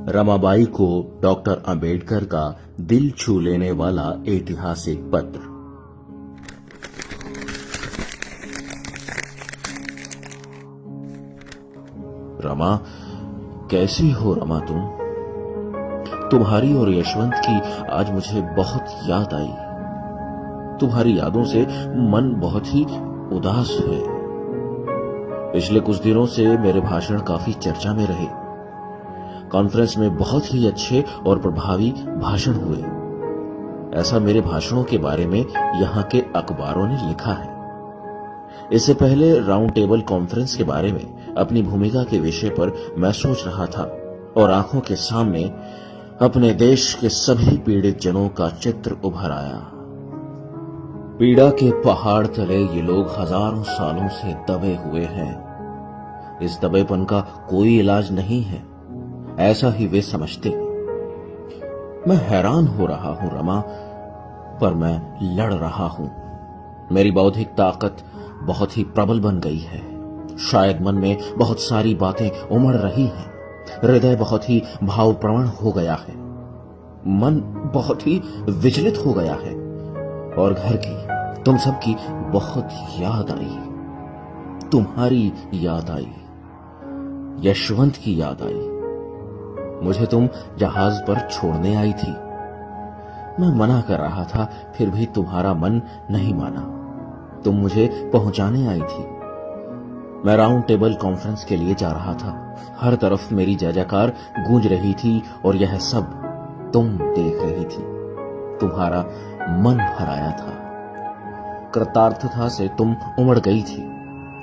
रमाबाई को डॉक्टर अंबेडकर का दिल छू लेने वाला ऐतिहासिक पत्र। रमा, कैसी हो रमा तुम? तुम्हारी और यशवंत की आज मुझे बहुत याद आई। तुम्हारी यादों से मन बहुत ही उदास है। पिछले कुछ दिनों से मेरे भाषण काफी चर्चा में रहे। कॉन्फ्रेंस में बहुत ही अच्छे और प्रभावी भाषण हुए। ऐसा मेरे भाषणों के बारे में यहाँ के अखबारों ने लिखा है। इससे पहले राउंड टेबल कॉन्फ्रेंस के बारे में अपनी भूमिका के विषय पर मैं सोच रहा था और आंखों के सामने अपने देश के सभी पीड़ित जनों का चित्र उभर आया। पीड़ा के पहाड़ तले ये लोग हजारों सालों से दबे हुए हैं। इस दबेपन का कोई इलाज नहीं है, ऐसा ही वे समझते हैं। मैं हैरान हो रहा हूं रमा, पर मैं लड़ रहा हूं। मेरी बौद्धिक ताकत बहुत ही प्रबल बन गई है। शायद मन में बहुत सारी बातें उमड़ रही हैं। हृदय बहुत ही भावप्रवण हो गया है। मन बहुत ही विचलित हो गया है और घर की, तुम सबकी बहुत याद आई। तुम्हारी याद आई, यशवंत की याद आई। मुझे तुम जहाज पर छोड़ने आई थी। मैं मना कर रहा था, फिर भी तुम्हारा मन नहीं माना। तुम मुझे पहुंचाने आई थी। मैं राउंड टेबल कॉन्फ्रेंस के लिए जा रहा था। हर तरफ मेरी जय जयकार गूंज रही थी और यह सब तुम देख रही थी। तुम्हारा मन भराया था। कृतार्थता से तुम उमड़ गई थी।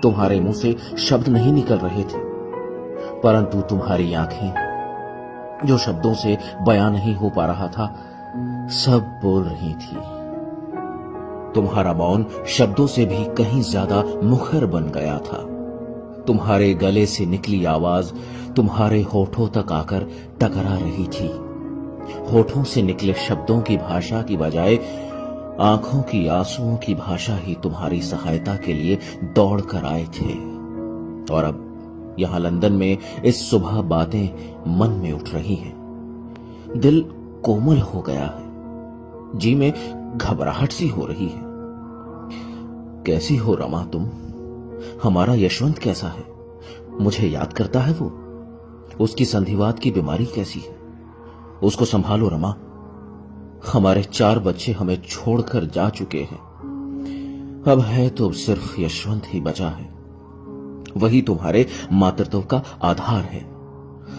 तुम्हारे मुंह से शब्द नहीं निकल रहे थे, परंतु तुम्हारी आंखें, जो शब्दों से बयां नहीं हो पा रहा था, सब बोल रही थी। तुम्हारा मौन शब्दों से भी कहीं ज्यादा मुखर बन गया था। तुम्हारे गले से निकली आवाज तुम्हारे होठों तक आकर टकरा रही थी। होठों से निकले शब्दों की भाषा की बजाय आंखों की आंसुओं की भाषा ही तुम्हारी सहायता के लिए दौड़ कर आए थे। और अब यहां लंदन में इस सुबह बातें मन में उठ रही हैं। दिल कोमल हो गया है। जी में घबराहट सी हो रही है। कैसी हो रमा तुम? हमारा यशवंत कैसा है? मुझे याद करता है वो? उसकी संधिवात की बीमारी कैसी है? उसको संभालो रमा। हमारे 4 बच्चे हमें छोड़कर जा चुके हैं। अब है तो सिर्फ यशवंत ही बचा है। वही तुम्हारे मातृत्व का आधार है।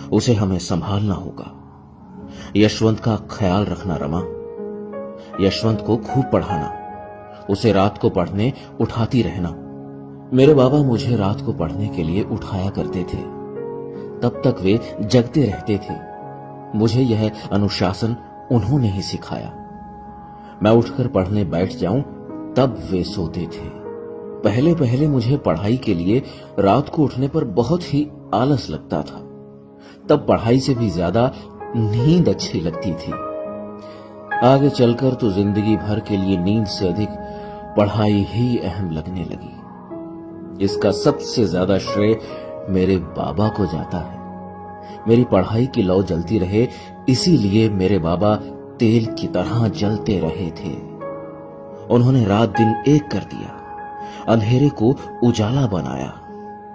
उसे हमें संभालना होगा। यशवंत का ख्याल रखना रमा। यशवंत को खूब पढ़ाना। उसे रात को पढ़ने उठाती रहना। मेरे बाबा मुझे रात को पढ़ने के लिए उठाया करते थे। तब तक वे जगते रहते थे। मुझे यह अनुशासन उन्होंने ही सिखाया। मैं उठकर पढ़ने बैठ जाऊं तब वे सोते थे। पहले पहले मुझे पढ़ाई के लिए रात को उठने पर बहुत ही आलस लगता था। तब पढ़ाई से भी ज्यादा नींद अच्छी लगती थी। आगे चलकर तो जिंदगी भर के लिए नींद से अधिक पढ़ाई ही अहम लगने लगी। इसका सबसे ज्यादा श्रेय मेरे बाबा को जाता है। मेरी पढ़ाई की लौ जलती रहे, इसीलिए मेरे बाबा तेल की तरह जलते रहे थे। उन्होंने रात दिन एक कर दिया, अंधेरे को उजाला बनाया।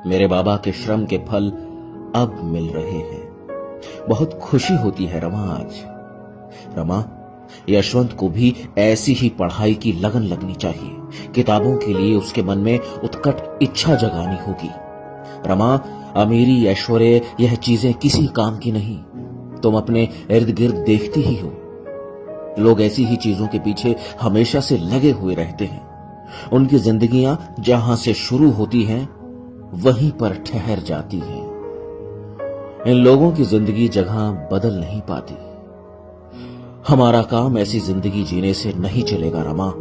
मेरे बाबा के श्रम के फल अब मिल रहे हैं। बहुत खुशी होती है रमा आज। रमा, यशवंत को भी ऐसी ही पढ़ाई की लगन लगनी चाहिए। किताबों के लिए उसके मन में उत्कट इच्छा जगानी होगी। रमा, अमीरी, ऐश्वर्य, यह चीजें किसी काम की नहीं। तुम अपने इर्द गिर्द देखती ही हो। लोग ऐसी ही चीजों के पीछे हमेशा से लगे हुए रहते हैं। उनकी जिंदगियां जहां से शुरू होती हैं, वहीं पर ठहर जाती हैं। इन लोगों की जिंदगी जगह बदल नहीं पाती। हमारा काम ऐसी जिंदगी जीने से नहीं चलेगा रमा।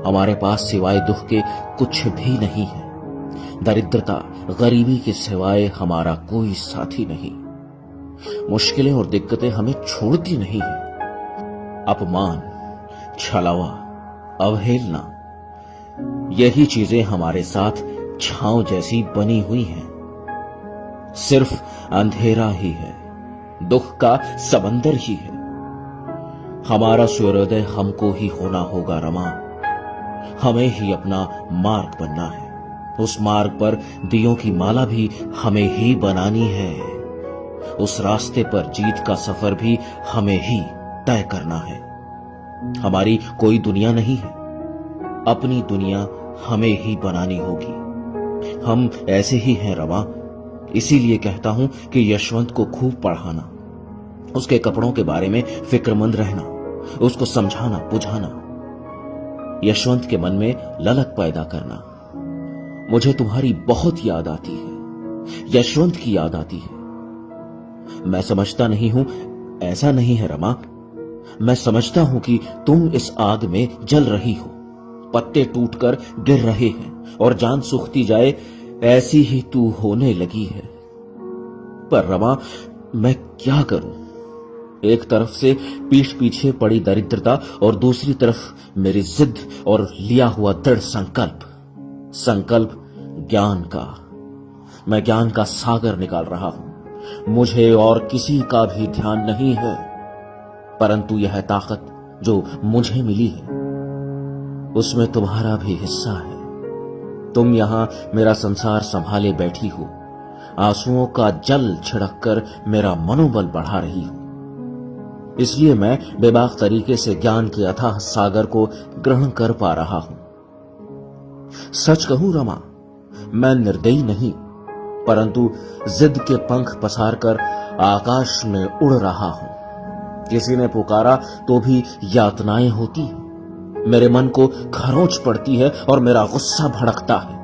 हमारे पास सिवाय दुख के कुछ भी नहीं है। दरिद्रता, गरीबी के सिवाय हमारा कोई साथी नहीं। मुश्किलें और दिक्कतें हमें छोड़ती नहीं है। अपमान, छलावा, अवहेलना, यही चीजें हमारे साथ छांव जैसी बनी हुई हैं। सिर्फ अंधेरा ही है, दुख का समंदर ही है। हमारा सूर्योदय हमको ही होना होगा रमा। हमें ही अपना मार्ग बनना है। उस मार्ग पर दियों की माला भी हमें ही बनानी है। उस रास्ते पर जीत का सफर भी हमें ही तय करना है। हमारी कोई दुनिया नहीं है, अपनी दुनिया हमें ही बनानी होगी। हम ऐसे ही हैं रमा। इसीलिए कहता हूं कि यशवंत को खूब पढ़ाना, उसके कपड़ों के बारे में फिक्रमंद रहना, उसको समझाना बुझाना, यशवंत के मन में ललक पैदा करना। मुझे तुम्हारी बहुत याद आती है, यशवंत की याद आती है। मैं समझता नहीं हूं, ऐसा नहीं है रमा। मैं समझता हूं कि तुम इस आग में जल रही हो, पत्ते टूटकर गिर रहे हैं और जान सूखती जाए ऐसी ही तू होने लगी है। पर रमा, मैं क्या करूं? एक तरफ से पीठ पीछे पड़ी दरिद्रता और दूसरी तरफ मेरी जिद और लिया हुआ दृढ़ संकल्प ज्ञान का। मैं ज्ञान का सागर निकाल रहा हूं। मुझे और किसी का भी ध्यान नहीं है, परंतु यह ताकत जो मुझे मिली है उसमें तुम्हारा भी हिस्सा है। तुम यहां मेरा संसार संभाले बैठी हो, आंसुओं का जल छिड़क कर मेरा मनोबल बढ़ा रही हो। इसलिए मैं बेबाक तरीके से ज्ञान के अथाह सागर को ग्रहण कर पा रहा हूं। सच कहूं रमा, मैं निर्दयी नहीं, परंतु जिद के पंख पसारकर आकाश में उड़ रहा हूं। किसी ने पुकारा तो भी यातनाएं होती हैं। मेरे मन को खरोंच पड़ती है और मेरा गुस्सा भड़कता है।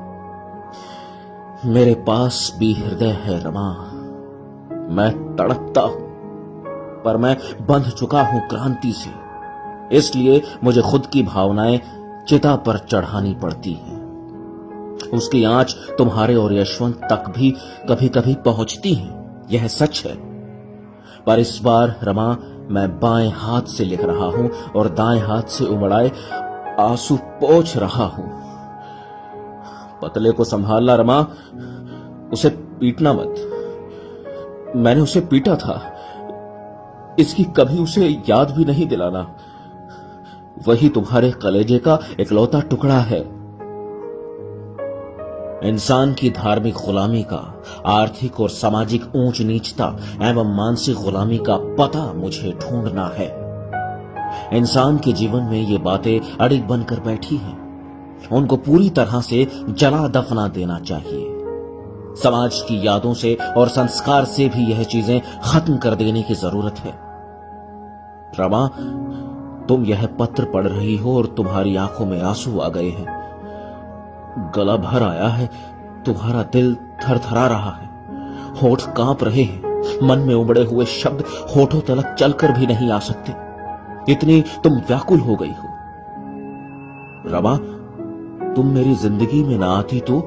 मेरे पास भी हृदय है रमा। मैं तड़पता हूं, पर मैं बंध चुका हूं क्रांति से। इसलिए मुझे खुद की भावनाएं चिता पर चढ़ानी पड़ती हैं। उसकी आंच तुम्हारे और यशवंत तक भी कभी कभी पहुंचती है, यह सच है। पर इस बार रमा, मैं बाएं हाथ से लिख रहा हूं और दाएं हाथ से उमड़ाए आंसू पोंछ रहा हूं। पतले को संभालना रमा, उसे पीटना मत। मैंने उसे पीटा था, इसकी कभी उसे याद भी नहीं दिलाना। वही तुम्हारे कलेजे का इकलौता टुकड़ा है। इंसान की धार्मिक गुलामी का, आर्थिक और सामाजिक ऊंच नीचता एवं मानसिक गुलामी का पता मुझे ढूंढना है। इंसान के जीवन में ये बातें अड़िग बनकर बैठी हैं। उनको पूरी तरह से जला दफना देना चाहिए। समाज की यादों से और संस्कार से भी यह चीजें खत्म कर देने की जरूरत है। रमा, तुम यह पत्र पढ़ रही हो और तुम्हारी आंखों में आंसू आ गए हैं। गला भर आया है, तुम्हारा दिल थरथरा रहा है, होठ कांप रहे हैं। मन में उमड़े हुए शब्द होठों तलक चलकर भी नहीं आ सकते, इतनी तुम व्याकुल हो गई हो। रमा, तुम मेरी जिंदगी में ना आती तो,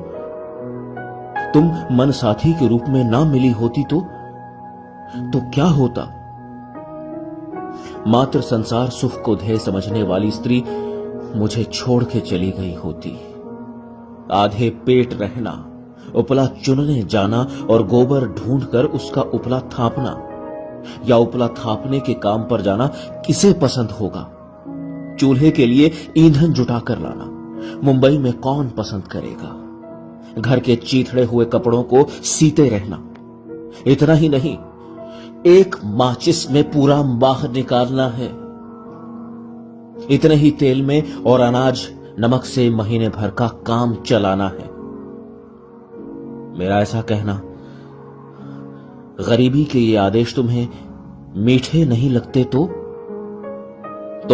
तुम मन साथी के रूप में ना मिली होती तो क्या होता? मात्र संसार सुख को ध्येय समझने वाली स्त्री मुझे छोड़ के चली गई होती। आधे पेट रहना, उपला चुनने जाना और गोबर ढूंढकर उसका उपला थापना या उपला थापने के काम पर जाना किसे पसंद होगा? चूल्हे के लिए ईंधन जुटाकर लाना मुंबई में कौन पसंद करेगा? घर के चीथड़े हुए कपड़ों को सीते रहना। इतना ही नहीं, एक माचिस में पूरा माह निकालना है। इतने ही तेल में और अनाज नमक से महीने भर का काम चलाना है। मेरा ऐसा कहना, गरीबी के ये आदेश तुम्हें मीठे नहीं लगते तो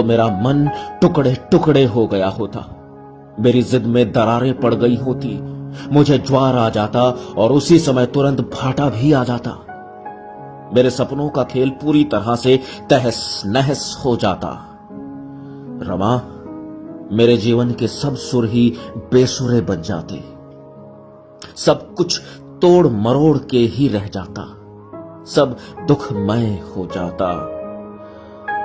मेरा मन टुकड़े टुकड़े हो गया होता। मेरी जिद में दरारें पड़ गई होती, मुझे ज्वार आ जाता और उसी समय तुरंत भाटा भी आ जाता। मेरे सपनों का खेल पूरी तरह से तहस नहस हो जाता। रमा, मेरे जीवन के सब सुर ही बेसुरे बन जाते, सब कुछ तोड़ मरोड़ के ही रह जाता, सब दुखमय हो जाता।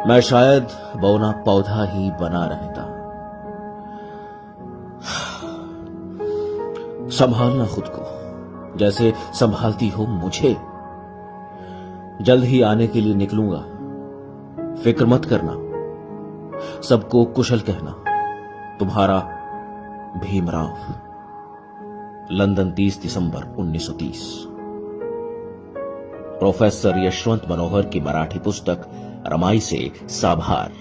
मैं शायद बौना पौधा ही बना रहता। संभालना खुद को जैसे संभालती हो मुझे। जल्द ही आने के लिए निकलूंगा, फिक्र मत करना, सबको कुशल कहना। तुम्हारा भीमराव। लंदन 30 दिसंबर 1930। प्रोफेसर यशवंत मनोहर की मराठी पुस्तक रमाई से साभार।